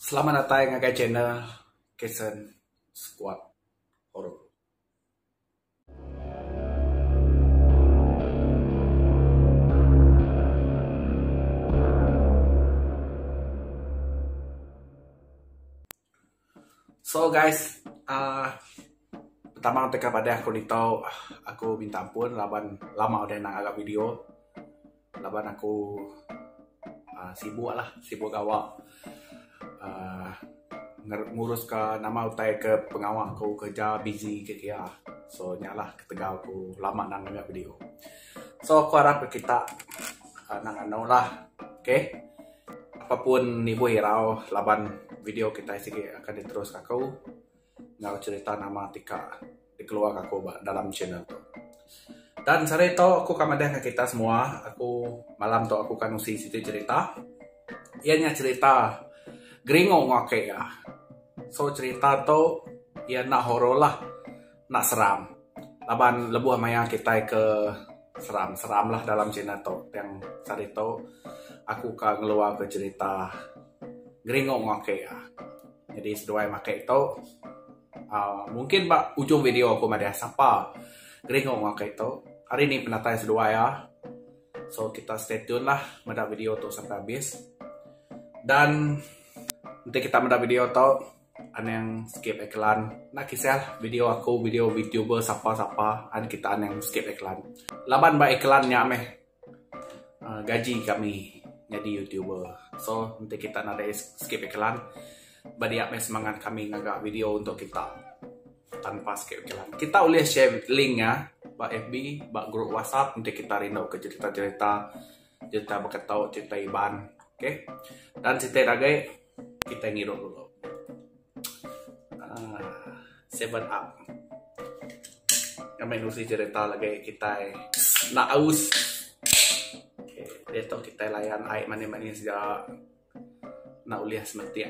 Selamat datang ke channel Kitchen Squad Horror. So guys, pertama untuk kepada aku nito, aku minta ampun laban lama udah nang agak video. Laban aku sibuk gawak. Ngurus ke nama utai ke pengawal aku kerja busy ke kia. So nyalah ketegau aku lama nang agak video. So aku harap kita nang ano lah. Okay? Apapun ibu hirau laban video kita sih akan diterus aku ngau cerita nama tika dikeluar aku dalam channel tu. Dan sore itu aku kamadang ke kita semua. Aku malam tu aku kan usi situ cerita. Ianya cerita gringo ngake ya. So cerita tu ia nak horor lah, nak seram. Laban lebuh maya kita ke seram lah dalam channel tu. Yang sore tu aku kan ngeluar ke cerita gringo ngake ya. Jadi seduai make itu mungkin ujung video aku madah sapa gringo ngake itu. Hari ini penatai seduai ya. So kita stay tune lah pada video tu sampai habis. Dan nanti kita pada video tu ada yang skip iklan. Nak kisah video aku, video YouTuber siapa-siapa, ada kita yang skip iklan. Laban iklannya gaji kami jadi YouTuber. So nanti kita ada skip iklan. Badiak semangat kami ngagak video untuk kita tanpa skip iklan. Kita boleh share linknya bak FB, bak grup WhatsApp nanti kita rindu ke cerita berkatau cerita Iban. Okay? Dan cerita lagi kita ngirup dulu. 7 up. Yang menusi cerita lagi kita nak aus. Okay. Dia tahu kita layan air mana-mana sejak nak uliah semati.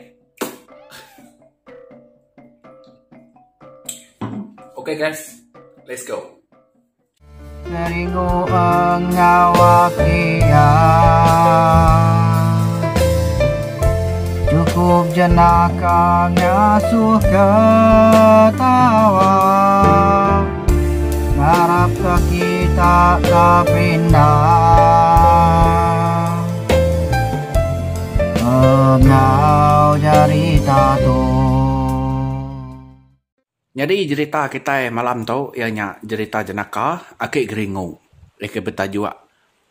Okay guys, let's go. Naringo ang ngawakia, cukup jenaka ngasuh ketawa, ngarap ke kita kapindah, engau jari tatu. Jadi cerita kita malam tu ianya cerita jenaka akik geringo. Eke bertajuk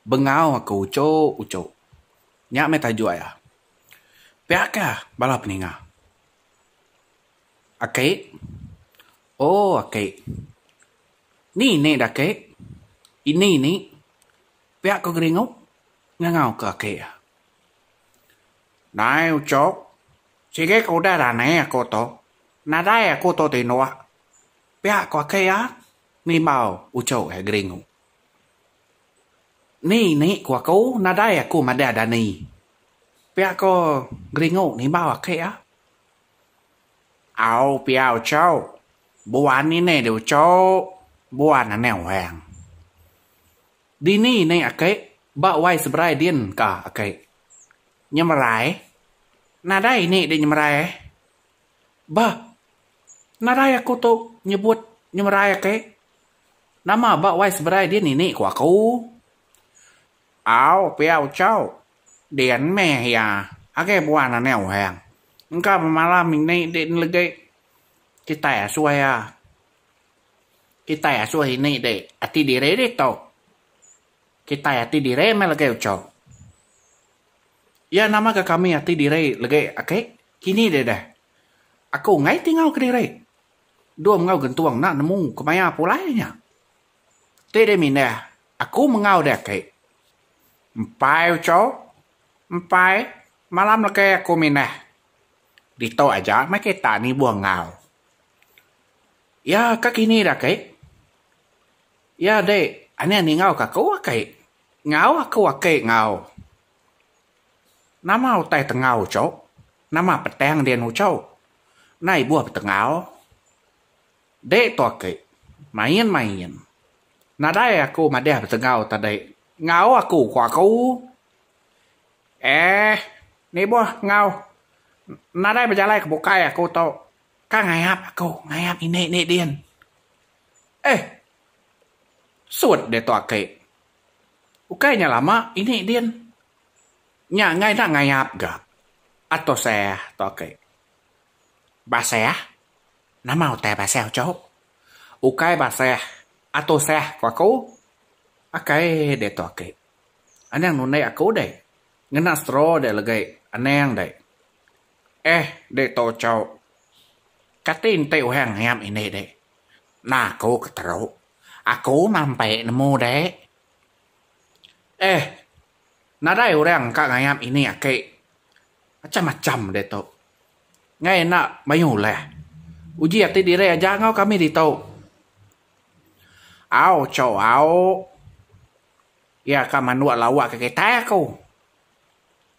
bengau aku uco. Nyak me tajuk ya. Piaka balap ninga. Akik. Oh akik. Ni dah akik. Ini. Piak ko geringo. Ngangau ke akik ya. Nai uco. Sige ko dah nai aku to. Nadai aku to tinoa. Pihak ko kaya ni mau uco gringo. Ni ko aku nadai aku madada ni. Pihak ko gringo ni mau kaya. Au piao chau. Buan ni ne do chau. Buan na neo hang. Di ni ake ba wai sebrai din ka ake. Nyemrai. Nadai ni di nyemrai. Ba Naraya aku tu nyebut nyemraya ke. Nama bak wai seberai dia ni ku aku. Au piao chau. Dian meh ya. Ake buan na neo hang. Engkau malam ini din lagi. Kita ya suai ya. Kita ya suai ini de. Ati dire de to. Kita ya ati dire me lagi ucau. Ya nama ke kami ati dire lagi ake. Kini de dah. Aku ngai tinggal ke dire. Dua mengau gentuang nak nemu kemaya pulainya. Tidak minda. Aku mengau dah ke. Empai uco. Empai. Malam lagi aku minda. Dito aja mereka tak ni buang ngau. Ya kak ini dah ke. Ya dek. Ane ni ngau kakau ke. Ngau aku ke ngau. Nama utai tengau uco. Nama petang dia uco. Nai buah petengau. Dek to ke. Main. Nadai aku madah petengau tadi. Ngau aku ku aku. Ni buah ngau. Nadai berjalan ke bukai aku tau. Ka ngayap aku, ngayap ini dian. Suốt để tọa kệ. Ukai nya lama ini dian. Nya ngay nak ngayap gak. Atau saya tọa kệ. Bà xe. Nama tè bà xe cháu. Ukai bà xe. Atau xe quả cố. Akai để tọa kệ. Anh em nôn này aku đây. Ngena stro để lagay. Anh em đây. Để tọa cháu. Katin teo hang ngayap ini đây. Nah aku ketero. Aku mampai nemu deh. Nadai orang kak ngayap ini ake. Macam-macam deh tau. Ngay nak mayu lah. Uji ati dire aja ngau kami di tau. Ao chow ao. Ya ka manua lawak ke kita aku.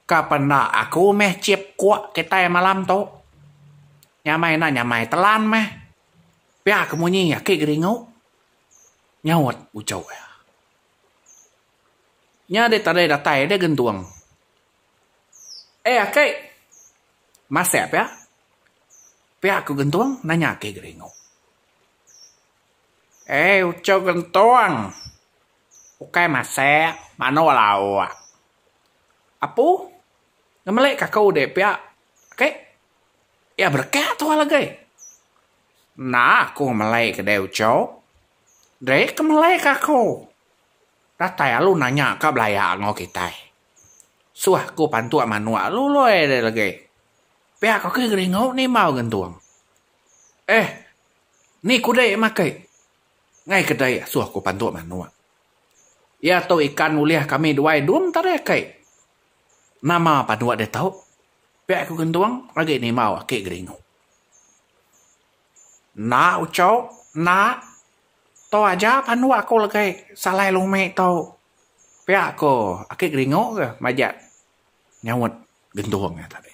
Kapan aku meh ciep kuak kita malam tau. Nyamai telan meh. Pia kemunyi ake geringau. Nyawat ucau ya. Nya de tade datai de gentuang. Akei. Masep ya. Pihak aku gentuang nanya ke geringo. Ucau gentuang. Ukai masep mano lawa. Apu? Ngemelek kakau de pihak. Akei. Ya berkat tu lagi. Nah, aku ngemelek ke de ucau. Dek kemelek aku. Datai lu nanya ke belaya ngau kita. Suah ku pantua manua lu loe de lagi. Pihak aku geringau ni mau gentuang. Ni kudai makai. Ngai kedai suah ku pantua manua. Ya to ikan uliah kami duai dum tare kai. Nama panua de tau. Pihak aku gentuang lagi ni mau ke geringau. Na ucau na tau aja panua aku lagi salai lume tau. Pihak aku akik ringo ke majat nyawat gentuang ya tadi.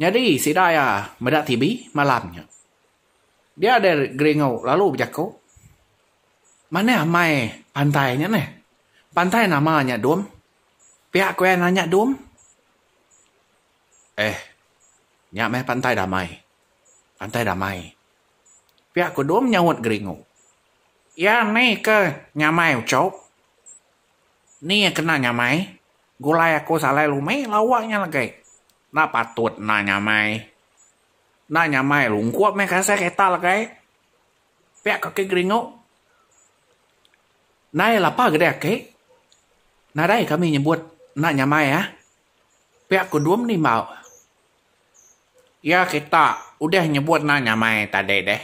Jadi si daya medak tibi malamnya. Dia ada geringo lalu berjaku. Mana amai pantainya nih? Pantai namanya Dum. Pihak aku yang nanya Dum. Nyak meh pantai damai. Pantai damai. Pihak aku Dum nyawat geringo. Ya nih ke nyamai ucap. Nih yang kena nyamai. Gulai aku salai lume lawaknya lagi. Nak patut nak nyamai. Nak nyamai lungkuap me kasih kita lagi. Pihak kaki geringo. Nai lapa gede ake. Nadai kami nyebut nak nyamai ya. Pihak kedua nih mau. Ya kita udah nyebut nak nyamai tadi deh.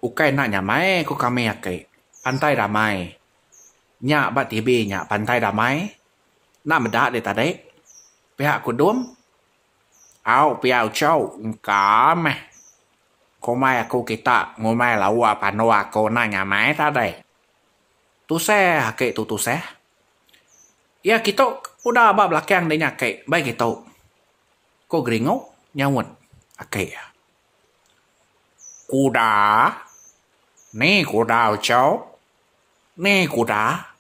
Ukai nak nyamai ku kami ake. Pantai damai. Nyak bat tibi nyak pantai damai. Nak medak de tadi. Pihak kudum. Au pihak ucau. Kameh. Komai aku kita ngomai lawa panua aku nak nyamai tadi. Tu saya ake tu saya. Ya kita udah abah belakang de nyake. Baik kita. Ko geringo nyawat ake ya. Kuda. Nih kuda ucau. Nih kuda.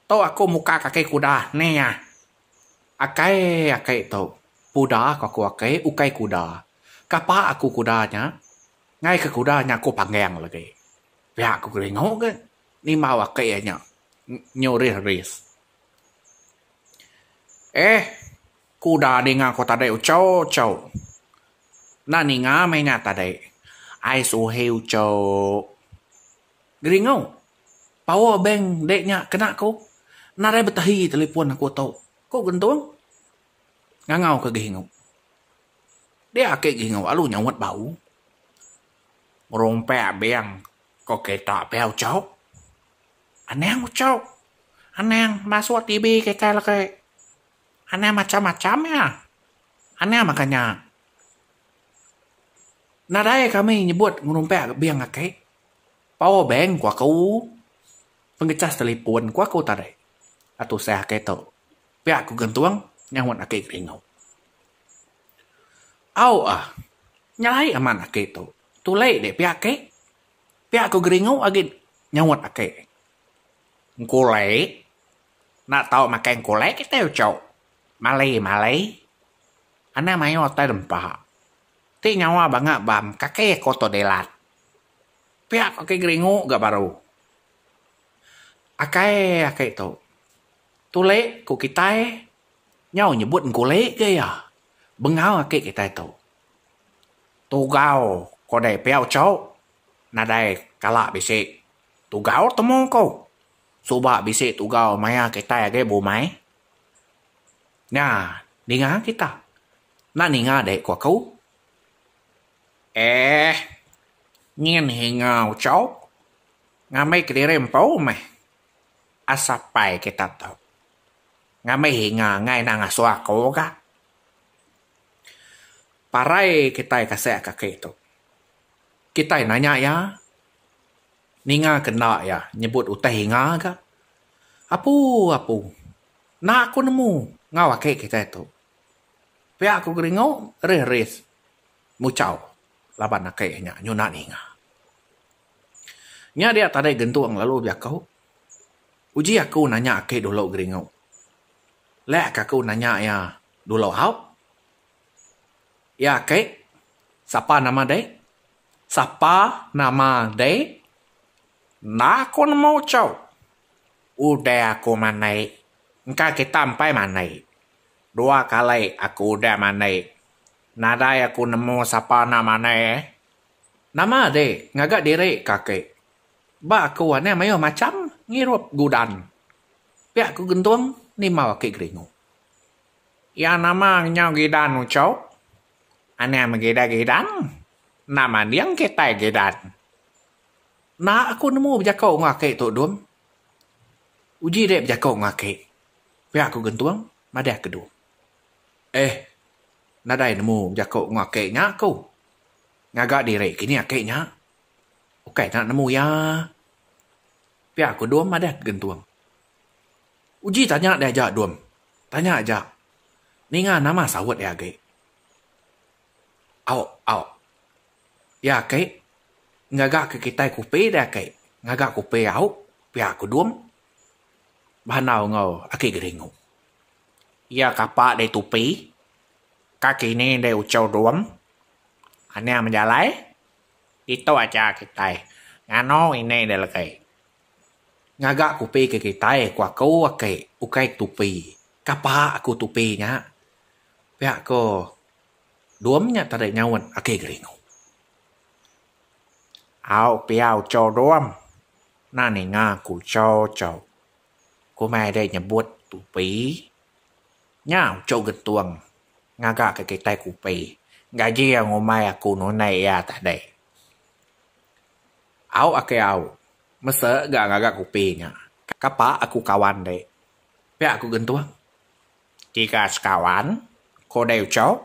Tau aku muka kaki kuda. Nih ya. Akai tau. Kuda aku akai. Ukai kuda. Kapa aku kudanya. Ngay ke kudanya aku panggeng lagi. Ya aku geringo kan. Ni mau akai nya. Nyoris. Kuda dengan kota tadi ucau. Nah ni ngamenya tadi. Ai suhe ucau. Geringo. Power bank deknya kena aku. Narai betahi telepon aku tau. Kau gentung? Ngangau ke geringo. Dia ake geringo alu nyawat bau. Rompek beng. Kau kita bel cau. Aneh ucau. Aneh masuk TV kita lagi. Aneh macam-macam ya. Aneh makanya. Narai kami nyebut ngurumpek beng ake. Power bank của aku pengecas telepon của aku tadi. Atau saya keto. Pihak aku gentuang nyawat ake geringo. Nyalai aman ake to. Tulai de pihak ke. Pihak aku geringo agit nyawat ake. Ngkulai. Nak tahu makan ngkulai kita ucap. Malay. Ana mayo tai dempa. Ti nyawa banga bam kakek koto delat. Pihak kakek geringo gak baru. Akai to. Tule ku kita nhau nyebut ngule ke ya. Bengau akai kita to. Tugao ko dai piao chau. Nadai kala bisi. Tugao temu ko. Suba bisi tugao maya kita ge bu mai. Nha, ninga kita. Na ninga dek kwa kau. Nhiên hinga chau. Ngamai kirim pau mai. Asapai kita tahu. Ngamai hinga ngai nang aswa ko ga. Parai kita kasih kakek itu. Kita nanya ya. Ninga kena ya nyebut utah hinga ga. Apu. Nak aku nemu ngawa kakek kita itu. Pihak aku geringo res. Mucau. Laban kakeknya nyuna ninga. Nya dia tadi gentuang lalu biak kau. Uji aku nanya ke dulu geringo. Lek aku nanya ya dulu hau. Ya ke, siapa nama de? Siapa nama de? Nak aku mau cau. Udah aku manai. Engkau kita sampai manai. 2 kali aku udah manai. Nada aku nemu siapa nama ne? Nama de, ngagak diri kakek. Ba aku ane mayo macam ngirup gudan. Pihak aku gentuang ni mau ke geringo. Ya nama nyau gidan ucau. Ane gidan. Nama diang kita gidan. Na aku nemu berjakau ngake tu dum. Uji dek berjakau ngake. Pihak aku gentuang madah kedua. Nadai nemu berjakau ngake nya aku. Ngagak diri kini akeknya. Oke nak nemu ya. Pihak aku dua madah gentuang. Uji tanya dia aja dua. Tanya aja. Ninga nama sawat ya ke. Au. Ya ke. Ngagak ke kita kupe dia ke. Ngagak kupe au. Pihak aku dua. Bahanau ngau ake geringu. Ya kapak de tupi. Kaki ni de ucau dua. Hanya menjalai. Itu aja kita. Ngano ini dia lagi. Ngagak kupi ke kita kwa kau ake ukai tupi. Kapa aku tupi nya. Pihak ko duamnya tadi nyawan ake geringu. Au piao cho duam. Nani nga ku cho. Ku mai đây nyebut tupi. Nyao cho gentuang. Ngagak ke kita kupi. Gaji yang ngomai aku nunai ya tadi. Au ake au. Masa gak kupinya. Kapa aku kawan deh. Pihak aku gentuang. Jika sekawan, kau đều cowok.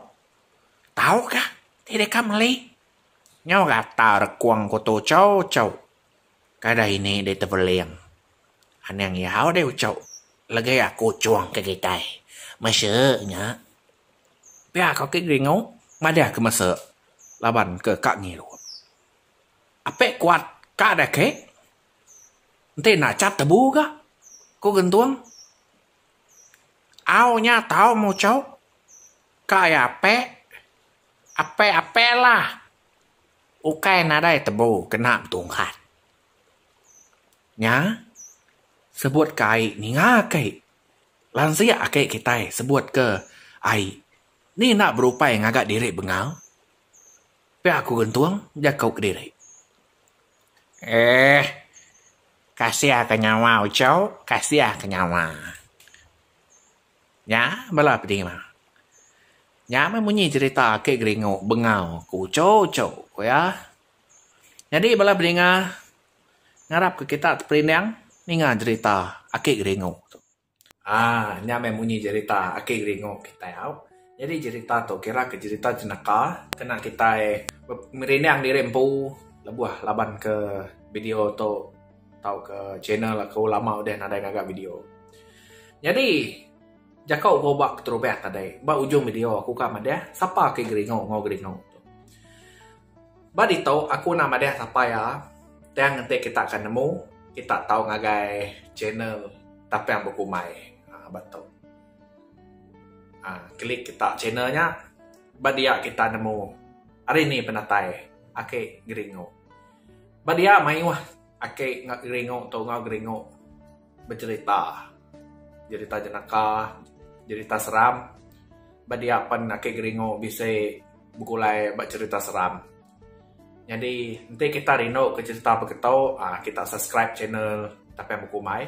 Tahu kah? Tidak kamali. Nhau gạt tàu rekuang của tổ châu. Cái đây này để tập liền. Anh em giáo đều châu. Là cái aku chuang cái tay. Mà sợ nhá. Pihak kau cái ngấu. Mà dia ke masa. Laban ke kak ngiru. Apa kuat kak ada ke? Nanti nak cat tebu kah? Kau gentuang? Aunya tahu mau cau? Kayak apa lah. Ukai nadai tebu kena tungkat. Nya? Sebut kai ni ngakai. Lansia akai kita sebut ke ai. Ni nak berupaya ngagak diri bengal. Pihak aku gentuang jakau ke diri. Kasih ke nyawa ucau, kasih ke nyawa. Ya, bala pedih mah. Ya, bunyi cerita ke geringo bengau ku ucau ya. Jadi bala pedih ngarap ke kita terperinang ninga cerita ake geringo. Nya bunyi cerita ake geringo kita ya. Jadi cerita tu kira ke cerita jenaka kena kita merindang diri empu lebuah laban ke video tu tau ke channel aku lama udah nada ngagak video. Jadi jakau go bak terobek tadi. Ba ujung video aku kam dia siapa ke geringo geringo. Ba dito aku nama dia siapa ya. Yang nanti kita akan nemu, kita tahu ngagai channel tapi yang buku mai. Betul. Klik kita channelnya badia kita nemu hari ini penatai ake geringo. Badia mai wah ake ngak geringo atau ngau geringo bercerita. Cerita jenaka, cerita seram. Badia pan ake geringo bisa bukulai bercerita seram. Jadi nanti kita rino ke cerita begitu, kita subscribe channel Tapi Bukumai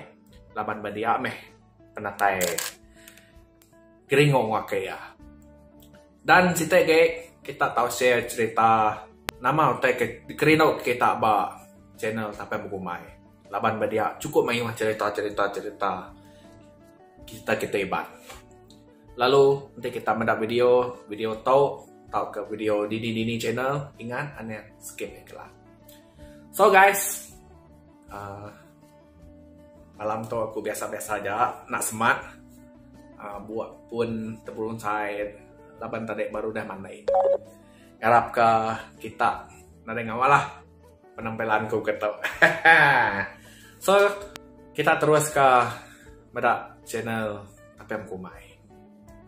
laban badia meh penatai geringo wake ya. Dan site kita tahu share cerita nama utai kerino kita ba channel Tapi Bukumai laban badia cukup main cerita kita iban. Lalu nanti kita mendak video tahu ke video Dini channel, ingat aneh skip lah. So guys, malam tu aku biasa-biasa aja nak semat buat pun tebulun saya laban tadi baru dah mandai. Harap ke kita nade ngawalah penampilanku kata. So kita terus ke mendak channel Tapi Bukumai.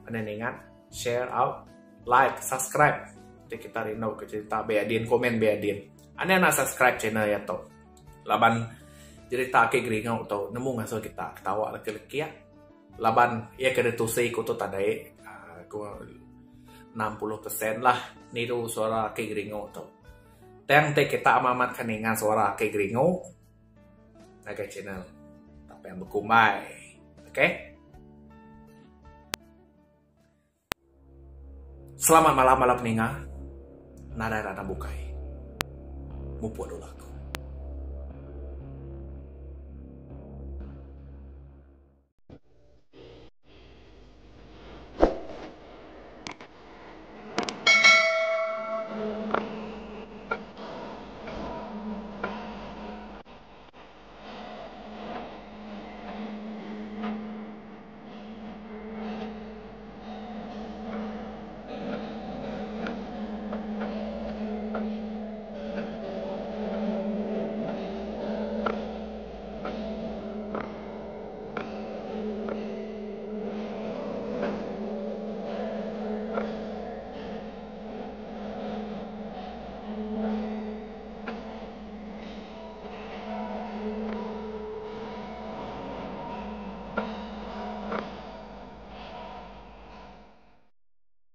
Anda ingat share out, like, subscribe. Jadi kita rindu ke cerita beadin, komen beadin. Anda nak subscribe channel ya toh. Laban cerita ke geringo atau nemu ngasal kita ketawa laki-laki ya. Laban ya kena tusai ko to tadai 60% lah niru suara ke geringo to. Teng te kita amamat kaningan suara ke geringo. Naga channel Tapi Bukumai. Oke? Selamat malam ninga. Nada bukai. Mupo dulu.